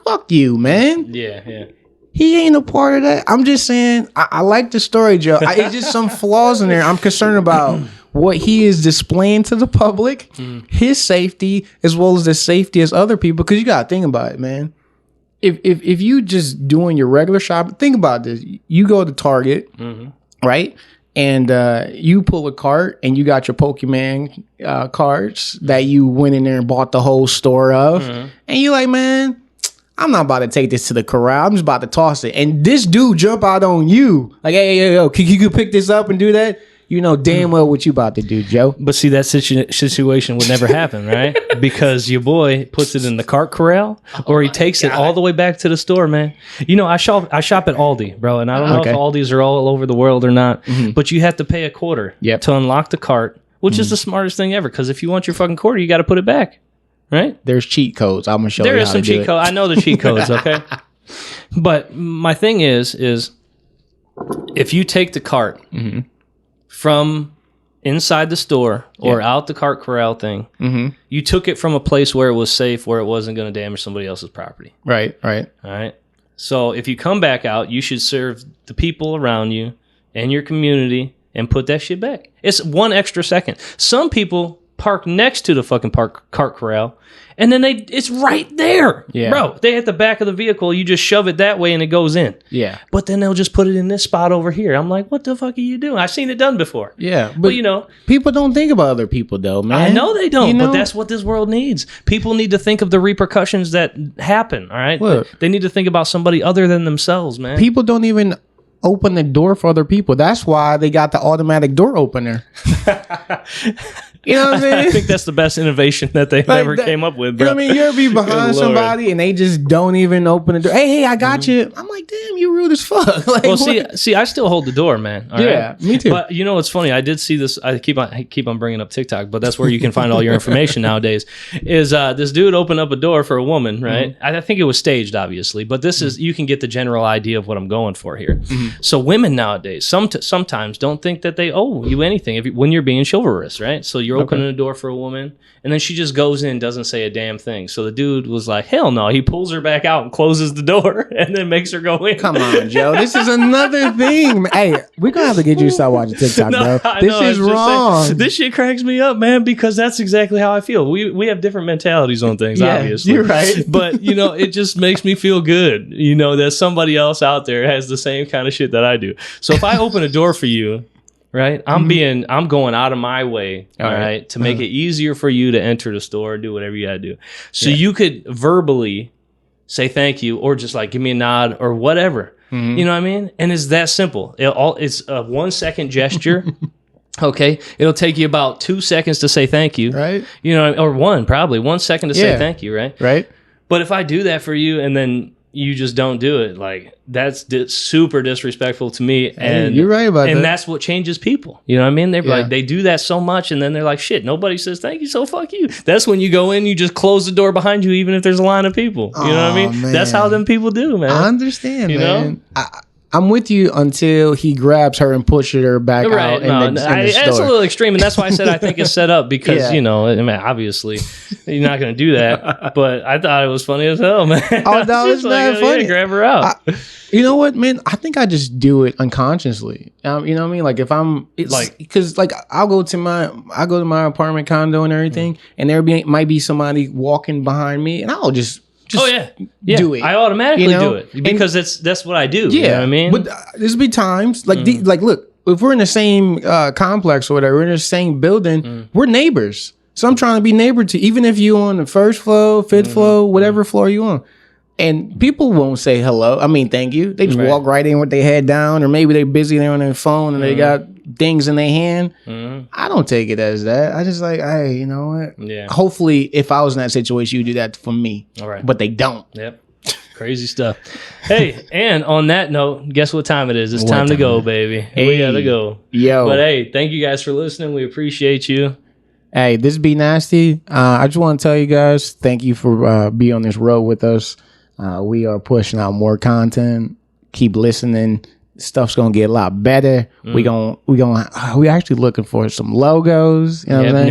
Fuck you, man. Yeah. He ain't a part of that. I'm just saying. I like the story, Joe. It's just some flaws in there. I'm concerned about. What he is displaying to the public, his safety, as well as the safety as other people. Because you got to think about it, man. If you just doing your regular shopping, think about this. You go to Target, right? And you pull a cart and you got your Pokemon cards that you went in there and bought the whole store of. And you're like, man, I'm not about to take this to the corral. I'm just about to toss it. And this dude jump out on you. Like, hey, yo, can you pick this up and do that? You know damn well what you about to do, Joe. But see, that situation would never happen, right? Because your boy puts it in the cart corral, or he takes it all the way back to the store, man. I shop at Aldi, bro, and I don't know if Aldis are all over the world or not, but you have to pay a quarter to unlock the cart, which is the smartest thing ever, because if you want your fucking quarter, you got to put it back, right? There's cheat codes. I'm going to show you how to do it. There is some cheat codes. I know the cheat codes, okay? But my thing is if you take the cart... from inside the store or out the cart corral thing. Mm-hmm. You took it from a place where it was safe, where it wasn't going to damage somebody else's property. Right. All right. So if you come back out, you should serve the people around you and your community and put that shit back. It's 1 extra second. Some people park next to the fucking cart corral, and then it's right there. Yeah. Bro, they hit the back of the vehicle, you just shove it that way and it goes in. Yeah. But then they'll just put it in this spot over here. I'm like, what the fuck are you doing? I've seen it done before. Yeah. But you know, people don't think about other people though, man. I know they don't, but that's what this world needs. People need to think of the repercussions that happen, all right? Look, they need to think about somebody other than themselves, man. People don't even open the door for other people. That's why they got the automatic door opener. You know what I'm saying? I think that's the best innovation that they ever came up with, bro. You know what I mean? You ever be behind somebody and they just don't even open the door? Hey, I got you. I'm like, damn, you rude as fuck. Like, well, see, I still hold the door, man. All yeah, right? Me too. But you know what's funny? I did see this. I keep on bringing up TikTok, but that's where you can find all your information nowadays. Is this dude opened up a door for a woman, right? Mm-hmm. I think it was staged, obviously, but this is, you can get the general idea of what I'm going for here. Mm-hmm. So women nowadays sometimes don't think that they owe you anything when you're being chivalrous, right? So you're opening a door for a woman, and then she just goes in, doesn't say a damn thing. So the dude was like, hell no. He pulls her back out and closes the door and then makes her go in. Come on, Joe. This is another thing. Hey, we're going to have to get you to stop watching TikTok, bro. This is wrong. Saying, this shit cracks me up, man, because that's exactly how I feel. We have different mentalities on things, obviously. You're right. But, you know, it just makes me feel good, you know, that somebody else out there has the same kind of shit that I do. So if I open a door for you, right, I'm going out of my way, all right, to make it easier for you to enter the store, do whatever you gotta do. So you could verbally say thank you, or just like give me a nod or whatever. You know what I mean? And it's that simple. It's a 1 second gesture. Okay, it'll take you about 2 seconds to say thank you, right? You know, or probably 1 second to say thank you, right? Right. But if I do that for you and then you just don't do it, like, that's super disrespectful to me. And you're right about that. And that's what changes people. You know what I mean? They're like, they do that so much, and then they're like, shit, nobody says thank you, so fuck you. That's when you go in, you just close the door behind you, even if there's a line of people. You know what I mean? Man. That's how them people do, man. I understand, you man. I'm with you until he grabs her and pushes her back out in the store. It's a little extreme, and that's why I said I think it's set up because, you know, I mean, obviously, you're not going to do that. But I thought it was funny as hell, man. Oh, no, it's not funny. Grab her out. You know what, man? I think I just do it unconsciously. You know what I mean? Like if I'm because I'll go to my apartment condo and everything, and might be somebody walking behind me, and I'll just do it. I automatically do it because that's what I do. Yeah, you know what I mean? But there's be times like look, if we're in the same complex or whatever, we're in the same building, we're neighbors. So I'm trying to be neighbor to, even if you on the first floor, fifth floor, whatever floor you on. And people won't say hello. I mean, thank you. They just walk right in with their head down, or maybe they're busy, they're on their phone and they got things in their hand. I don't take it as that. I just like, hey, you know what? Yeah. Hopefully, if I was in that situation, you do that for me. All right. But they don't. Yep. Crazy stuff. Hey, and on that note, guess what time it is? It's time to go, baby. Hey. We gotta go. Yo. But hey, thank you guys for listening. We appreciate you. Hey, this be nasty. I just want to tell you guys, thank you for being on this road with us. We are pushing out more content. Keep listening. Stuff's gonna get a lot better. We're actually looking for some logos. You know what I'm saying?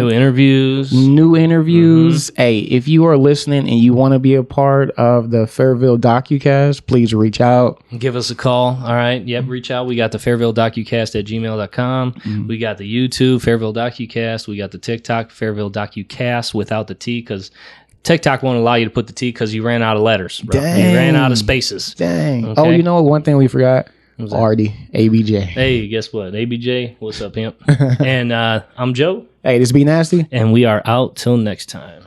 New interviews. Hey, if you are listening and you want to be a part of the Fairville Docucast, please reach out. Give us a call. All right. Yep. Reach out. We got the Fairville Docucast at gmail.com. We got the YouTube Fairville Docucast. We got the TikTok Fairville Docucast without the T, because TikTok won't allow you to put the T because you ran out of letters, bro. Dang. You ran out of spaces. Dang. Okay? Oh, you know one thing we forgot? Artie, ABJ. Hey, guess what? ABJ, what's up, pimp? And I'm Joe. Hey, this be nasty. And we are out till next time.